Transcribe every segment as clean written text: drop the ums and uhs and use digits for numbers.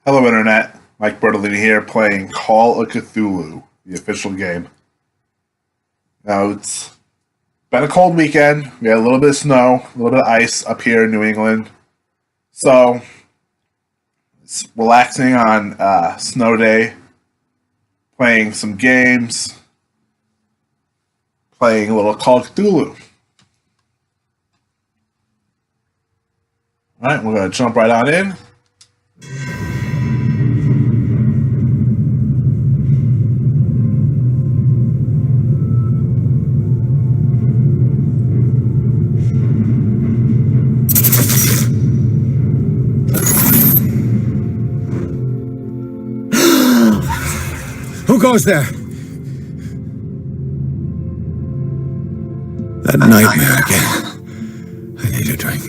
Hello Internet, Mike Bertolini here playing Call of Cthulhu, the official game. Now it's been a cold weekend, we had a little bit of snow, a little bit of ice up here in New England. So, it's relaxing on snow day, playing some games, playing a little Call of Cthulhu. Alright, we're going to jump right on in. Who goes there? That nightmare again. I need a drink.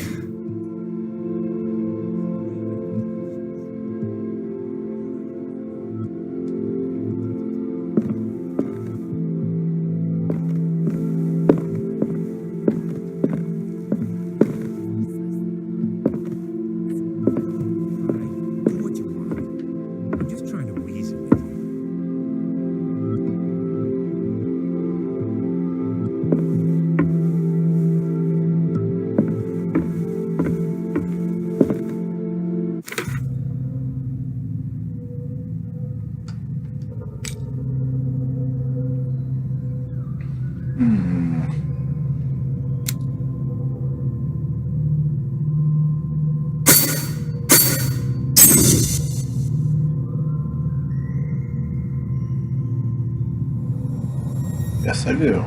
Yes, I do.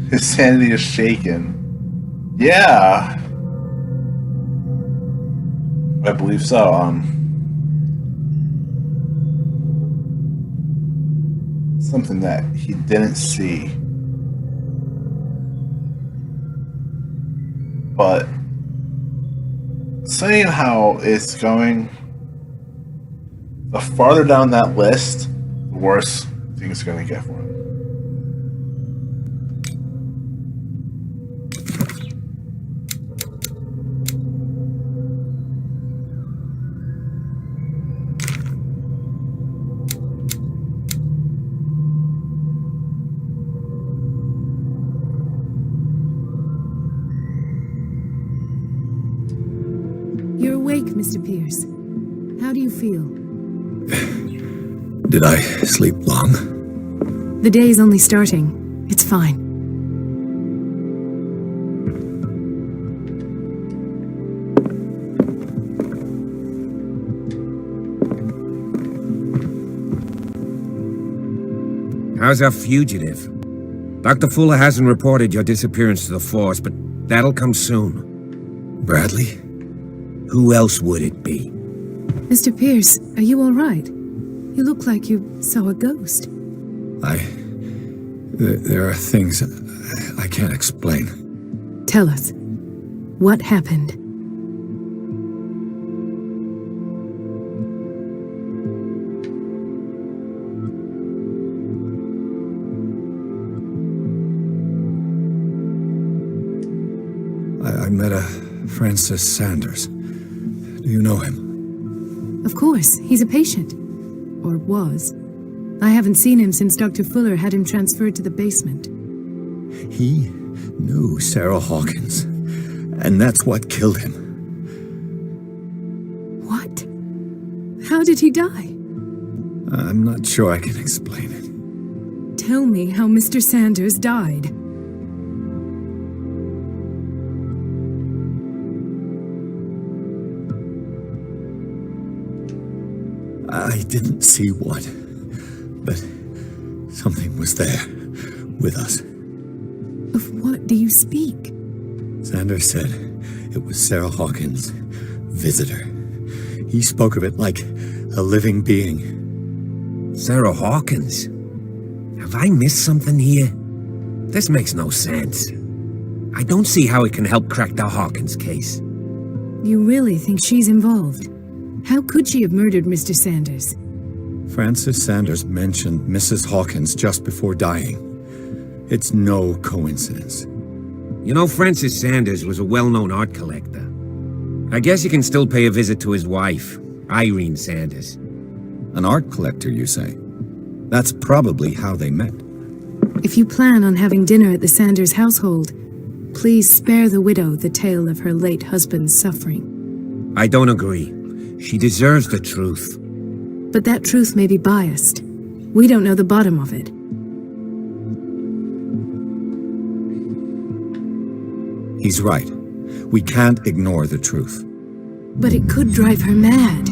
His sanity is shaken. Yeah. I believe so. Something that he didn't see. But seeing how it's going, the farther down that list, the worse things are going to get for him. You're awake, Mr. Pierce. How do you feel? Did I sleep long? The day's only starting. It's fine. How's our fugitive? Dr. Fuller hasn't reported your disappearance to the force, but that'll come soon. Bradley? Who else would it be? Mr. Pierce, are you all right? You look like you saw a ghost. There are things I can't explain. Tell us. What happened? I met a Francis Sanders. Do you know him? Of course, he's a patient. Or was. I haven't seen him since Dr. Fuller had him transferred to the basement. He knew Sarah Hawkins, and that's what killed him. What? How did he die? I'm not sure I can explain it. Tell me how Mr. Sanders died. I didn't see what, but something was there with us. Of what do you speak? Sanders said it was Sarah Hawkins' visitor. He spoke of it like a living being. Sarah Hawkins? Have I missed something here? This makes no sense. I don't see how it can help crack the Hawkins case. You really think she's involved? How could she have murdered Mr. Sanders? Francis Sanders mentioned Mrs. Hawkins just before dying. It's no coincidence. You know, Francis Sanders was a well-known art collector. I guess you can still pay a visit to his wife, Irene Sanders. An art collector, you say? That's probably how they met. If you plan on having dinner at the Sanders household, please spare the widow the tale of her late husband's suffering. I don't agree. She deserves the truth. But that truth may be biased. We don't know the bottom of it. He's right. We can't ignore the truth. But it could drive her mad.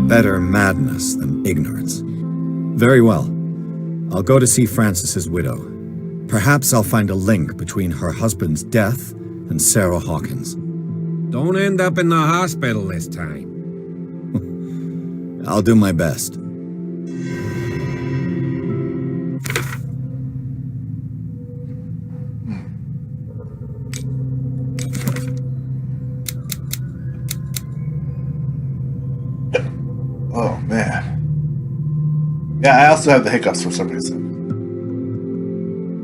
Better madness than ignorance. Very well. I'll go to see Francis's widow. Perhaps I'll find a link between her husband's death and Sarah Hawkins. Don't end up in the hospital this time. I'll do my best. Oh, man. Yeah, I also have the hiccups for some reason.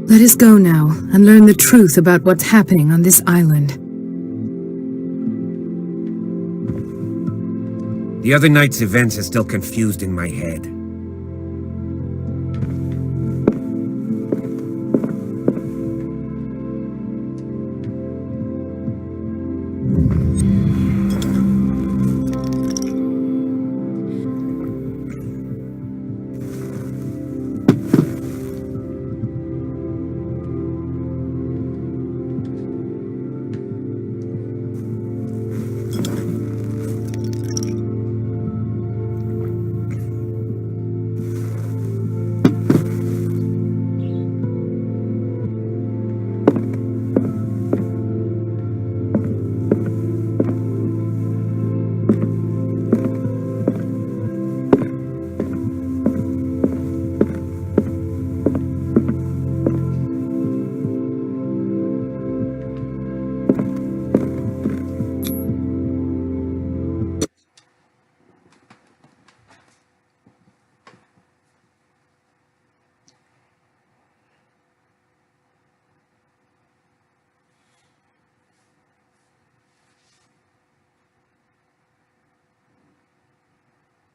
Let us go now and learn the truth about what's happening on this island. The other night's events are still confused in my head.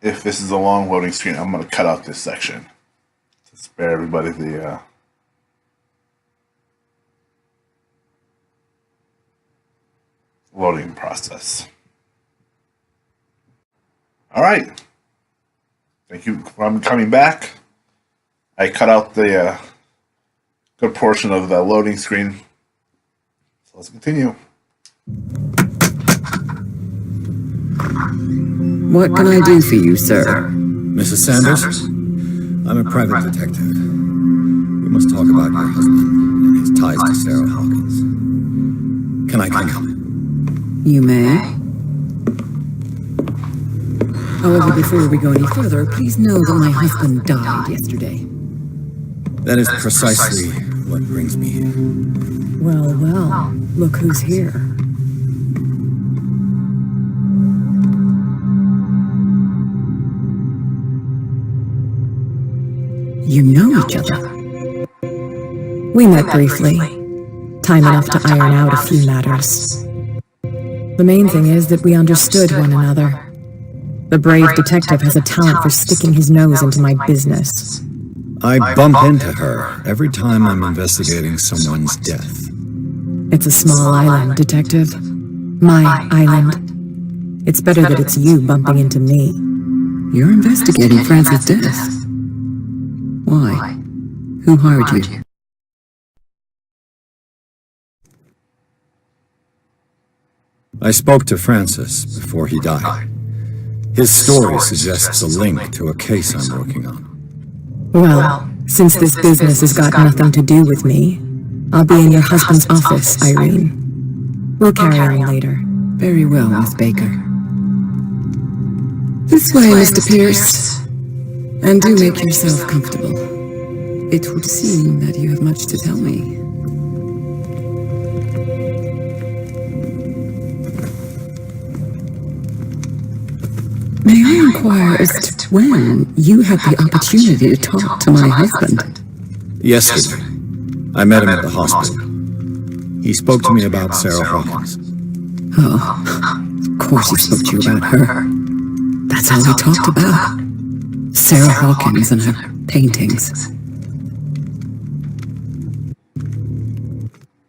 If this is a long loading screen, I'm going to cut out this section to spare everybody the loading process. All right. Thank you for coming back. I cut out the good portion of the loading screen. So let's continue. What can I do for you, sir? Mrs. Sanders? I'm a private detective. We must talk about your husband and his ties to Sarah Hawkins. Can I come? You may. However, before we go any further, please know that my husband died yesterday. That is precisely what brings me here. Well, well, look who's here. You know each other. We met briefly. Time enough to iron out a few matters. The main thing is that we understood one another. The brave detective has a talent for sticking his nose into my business. I bump into her every time I'm investigating someone's death. It's a small island, detective. My island. It's better that it's you bumping into me. You're investigating Francis' death. Why? Who hired you? I spoke to Francis before he died. His story suggests a link to a case I'm working on. Well, since this business has got nothing to do with me, I'll be in your husband's office, Irene. We'll carry on later. Very well, Miss Baker. This way, Mr. Pierce. And do make yourself comfortable. It would seem that you have much to tell me. May I inquire as to when you had the opportunity to talk to my husband? Yesterday. I met him at the hospital. He spoke to me about Sarah Hawkins. Oh, of course he spoke to you about her. That's all he talked about. Sarah Hawkins and her paintings.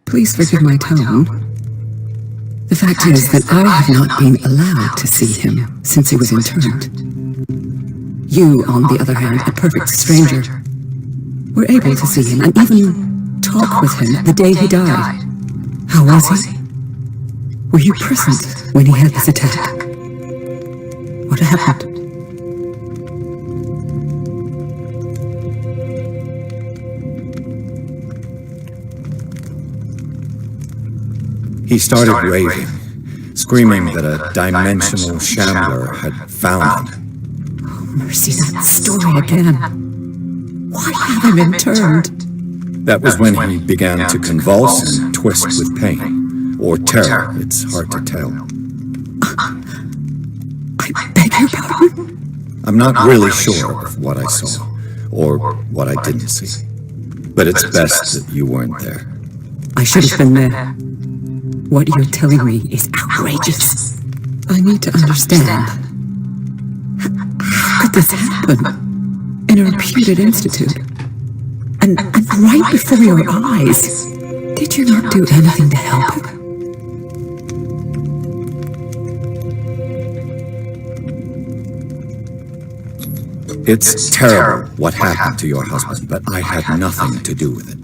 Please forgive my tone. The fact is that I have not been allowed to see him since he was interned. You, on the other hand, a perfect stranger, were able to see him and even talk with him the day he died. How was he? Were you present when he had this attack? What happened? He started raving, screaming that a dimensional Shambler had found him. Oh, mercy, that story again. Why have him interned? That was when he began to convulse and twist with pain, or terror, it's hard to tell. I beg your pardon? I'm not really sure of what I saw, or what I didn't see. But it's best that you weren't there. I should have been there. What you're telling me is outrageous. I need to understand. How could this happen? In a reputed institute? And right before your eyes? Did you not do anything to help him? It's terrible what happened to your husband, but I had nothing to do with it.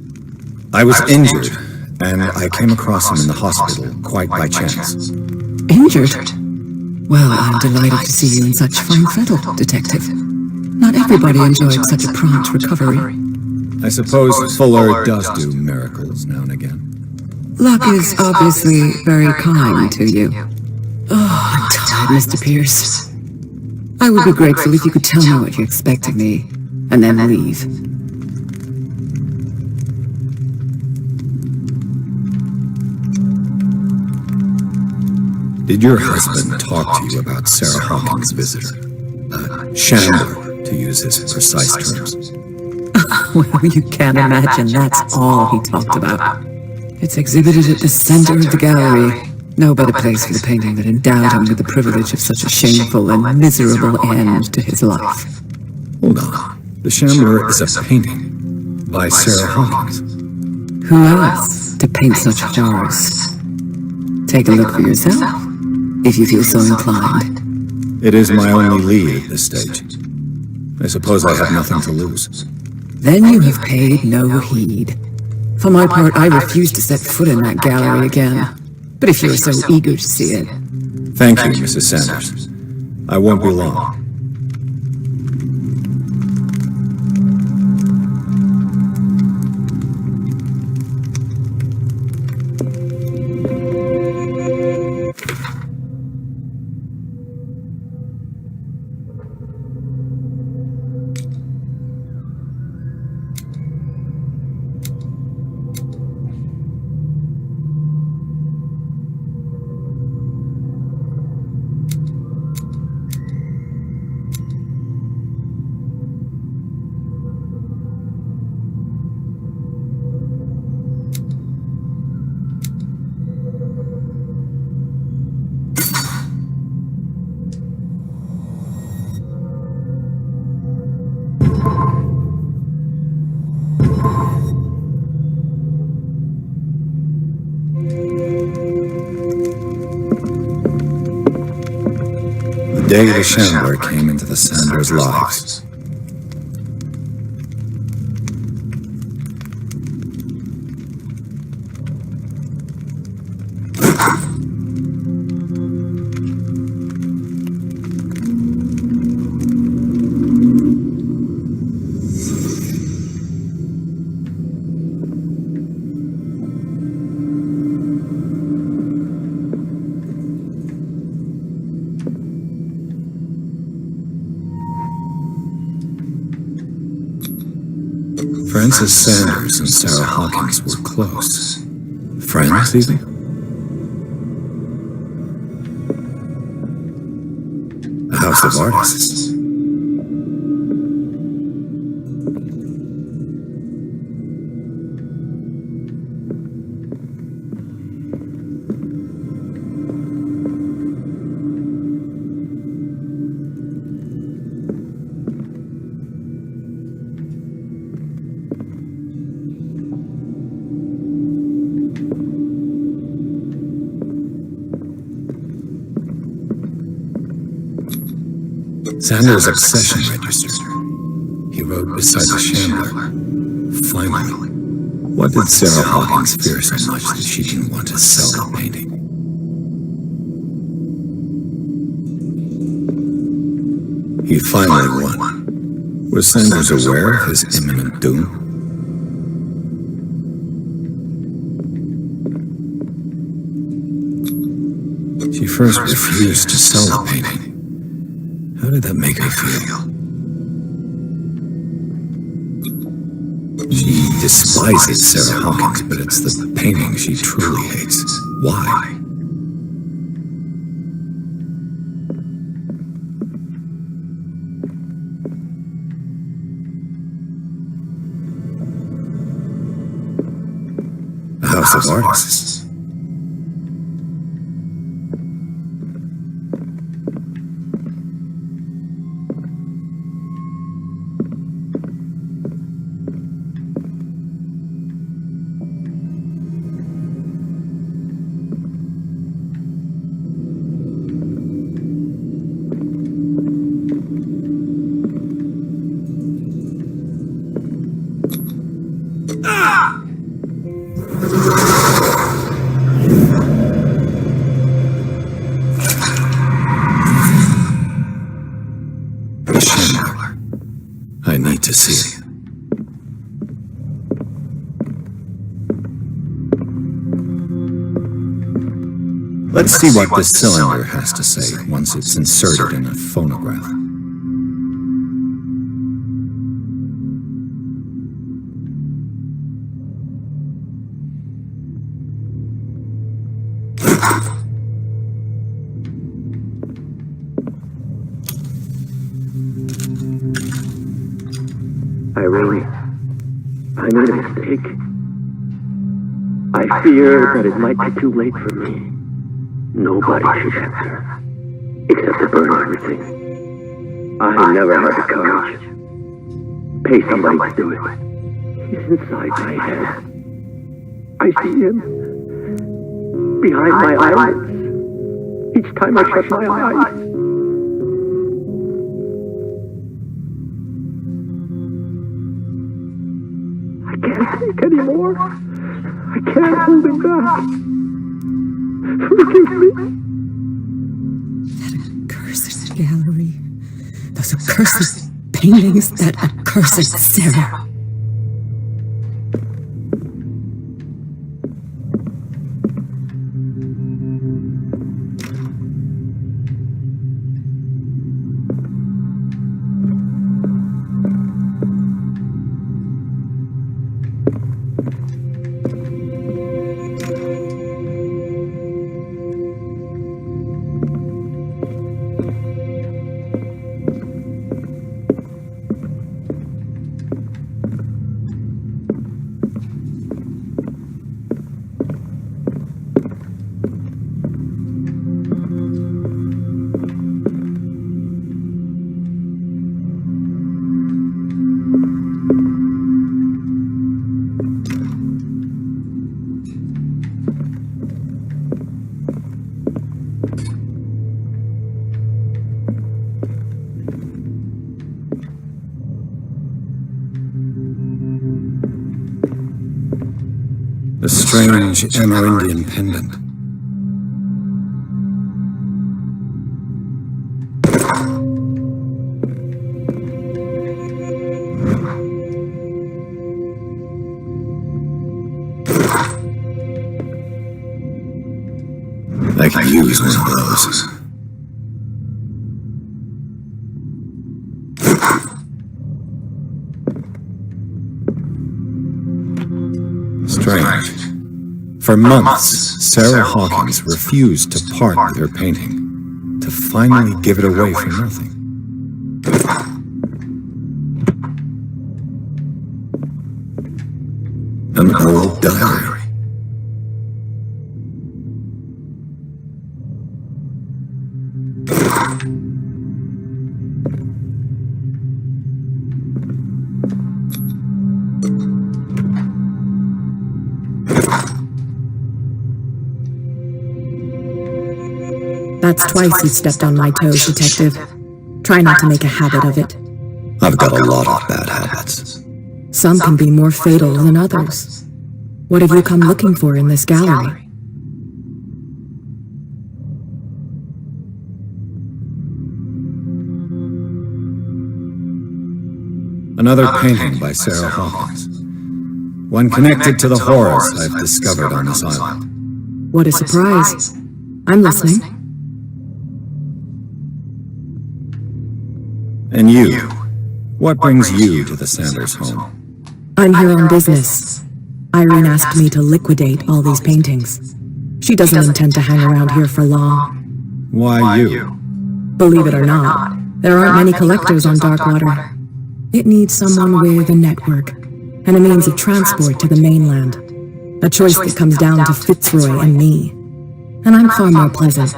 I was injured, and I came across him in the hospital quite by chance. Injured? Well, I'm delighted to see you in such fine fettle, Detective. Not everybody enjoyed such a prompt recovery. I suppose Fuller does do miracles now and again. Luck is obviously very kind to you. Oh, I'm tired, Mr. Pierce. I would be grateful if you could tell me what you expect of me, and then leave. Did your husband talk to you about Sarah Hawkins' visitor? Shambler, to use his precise terms. Well, you can't imagine that's all he talked about. It's exhibited at the center of the gallery. No better place for the painting that endowed him with the privilege of such a shameful and miserable end to his life. Hold on. The Shambler is a painting by Sarah Hawkins. Who else to paint such horrors? Take a look for yourself, if you feel so inclined. It is my only lead at this stage. I suppose I have nothing to lose. Then you have paid no heed. For my part, I refuse to set foot in that gallery again. But if you're so eager to see it... Thank you, Mrs. Sanders. I won't be long. The day the Shambler came into the Sanders' lives. Francis Sanders and Sarah Hawkins were close. Friends, even? A house of artists. Xander's obsession register. He wrote beside the Shambler. Finally. What did Sarah Hawkins fear so much that she didn't want to sell the painting? He finally won. Was Sanders aware of his imminent doom? She first refused to sell the painting. How did that make her feel? She despises Sarah Hawkins, but it's the painting she truly hates. Why? A house of artists. Shambler. I need to see it. Let's see what this cylinder has to say once it's inserted in a phonograph. Irene, I made a mistake. I fear that it might be too late for me. Nobody should answer, except to burn everything. I never had the courage. Pay somebody to do it. He's inside my head. I see him behind my eyelids. Each time I shut my eyes. I can't take anymore. I can't hold him back. Forgive me. That accursed gallery. Those accursed paintings. That accursed Sarah. A strange Amerindian pendant. I could use one of those. Strange. For months, Sarah Hawkins refused to part with her painting, to finally give it away for nothing. An old diary. That's twice you stepped on my toes, Detective. Try not to make a habit of it. I've got a lot of bad habits. Some can be more fatal than others. What have you come looking for in this gallery? Another painting by Sarah Hawkins. One connected to the horrors I've discovered on this island. What a surprise. I'm listening. And you? What brings you to the Sanders home? I'm here on business. Irene asked me to liquidate all these paintings. She doesn't intend to hang around here for long. Why you? Believe it or not, there aren't many collectors on Darkwater. It needs someone with a network and a means of transport to the mainland. A choice that comes down to Fitzroy and me. And I'm far more pleasant,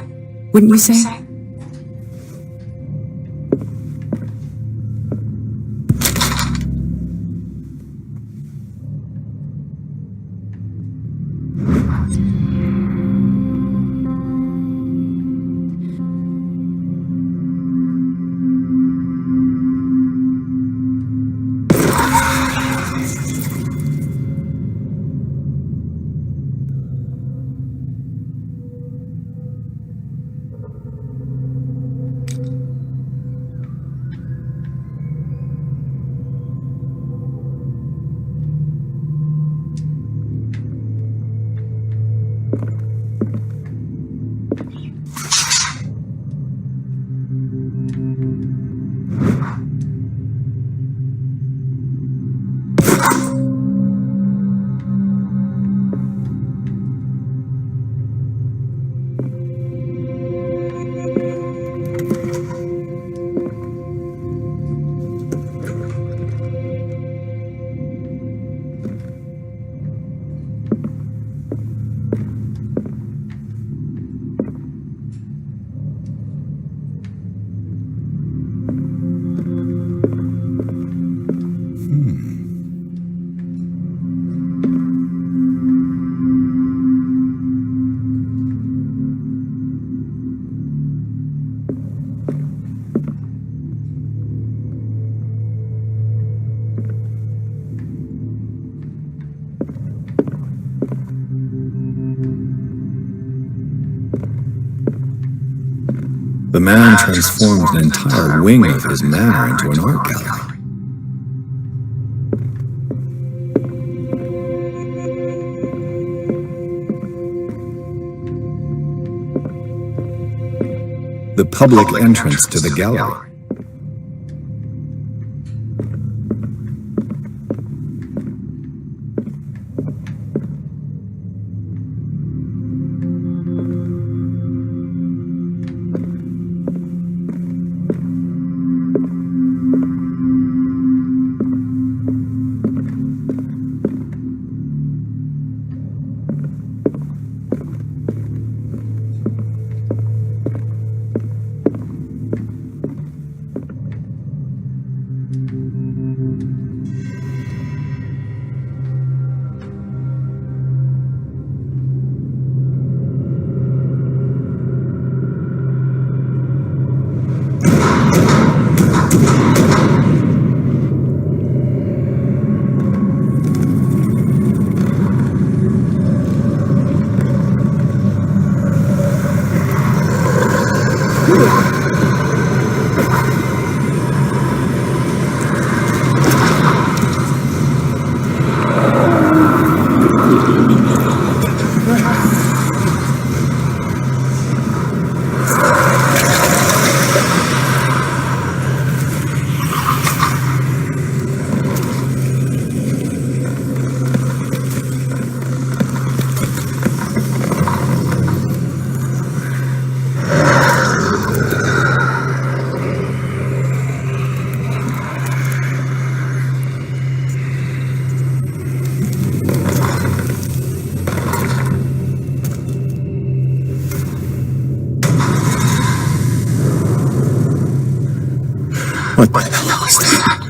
wouldn't you say? The man transformed an entire wing of his manor into an art gallery. The public entrance to the gallery. What the hell is that?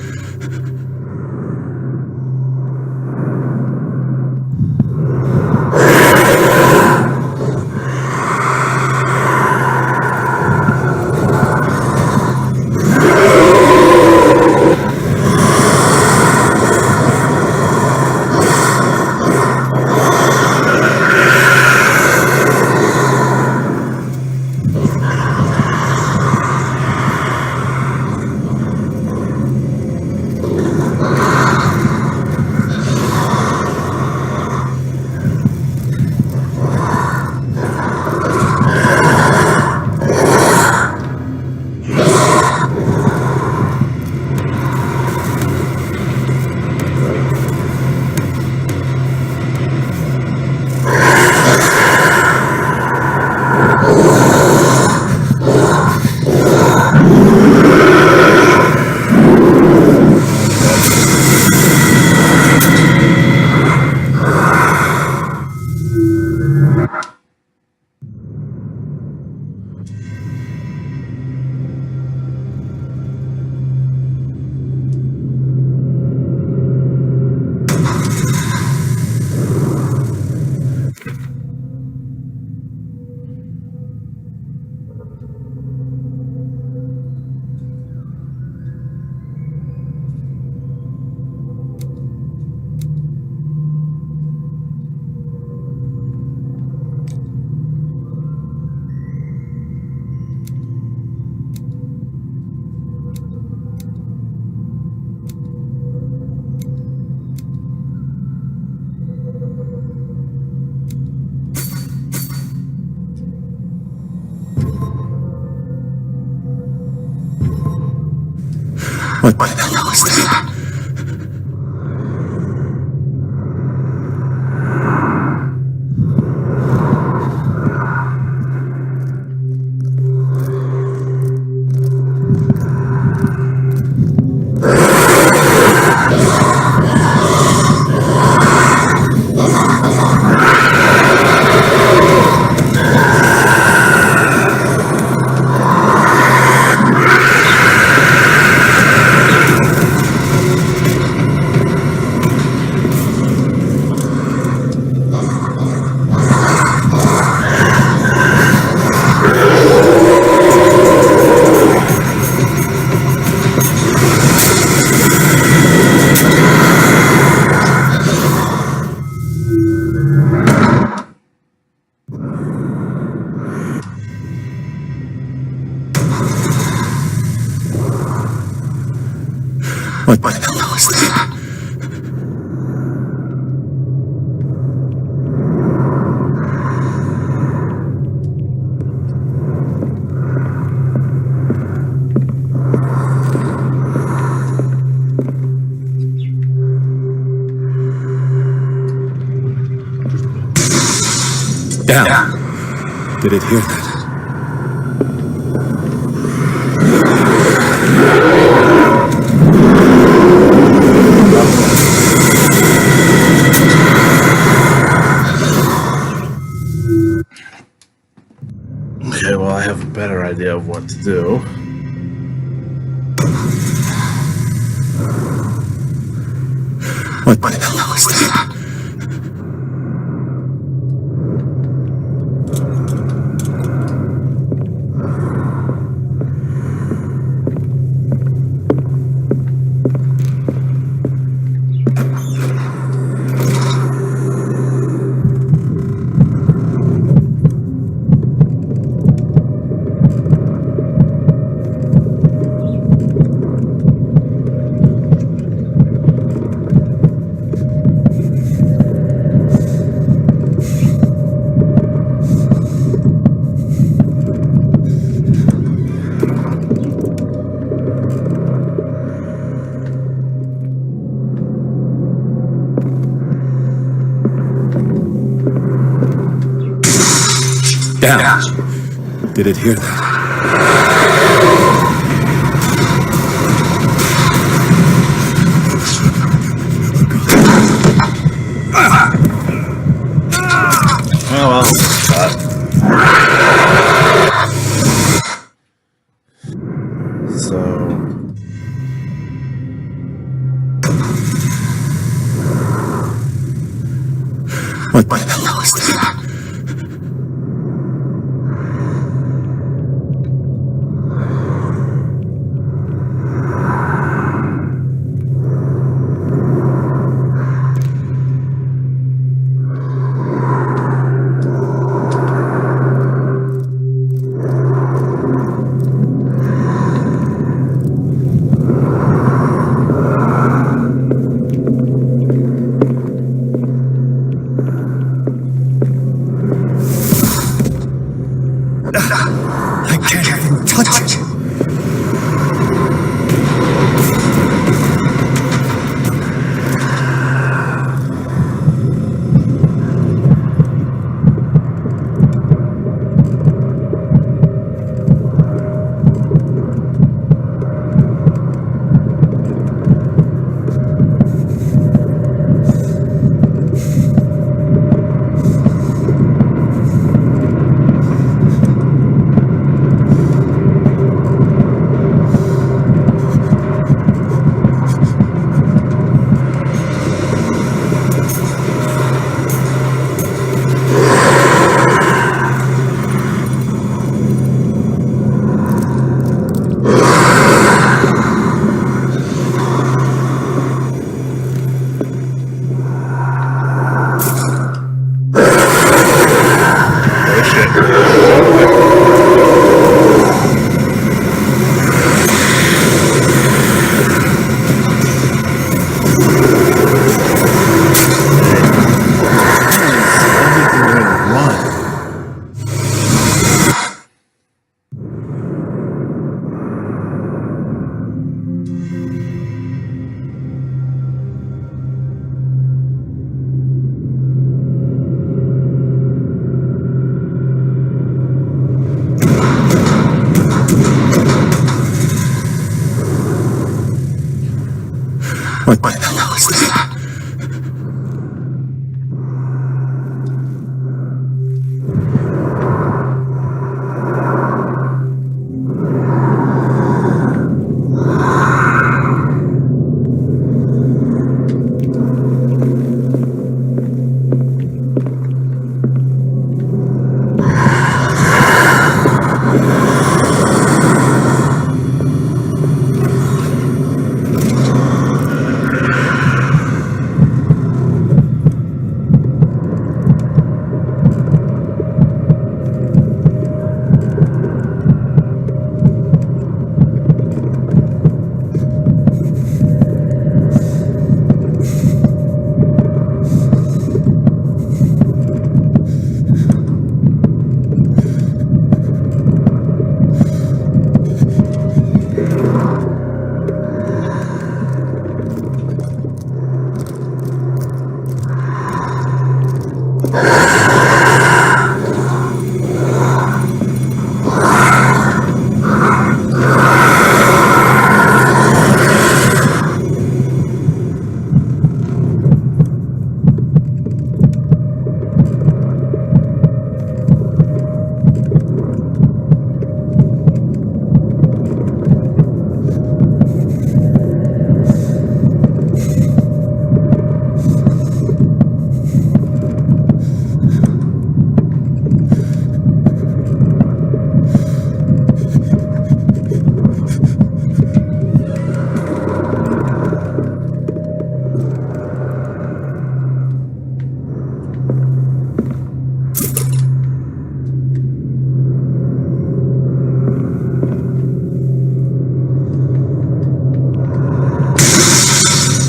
What the hell was that? What the hell was that? Damn. Did it hear that? Okay, well, I have a better idea of what to do. What the hell was that? Damn. Did it hear that? Oh, well, so... What the hell was that? What the hell was that?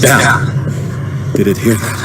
Damn. Did it hear that?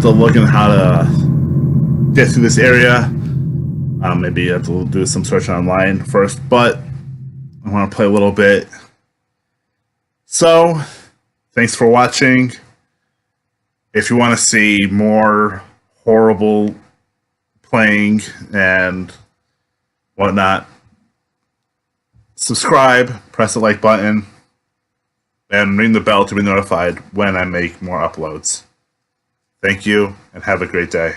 To look at how to get through this area. Maybe I have to do some search online first, but I want to play a little bit. So, thanks for watching. If you want to see more horrible playing and whatnot, subscribe, press the like button, and ring the bell to be notified when I make more uploads. Thank you, and have a great day.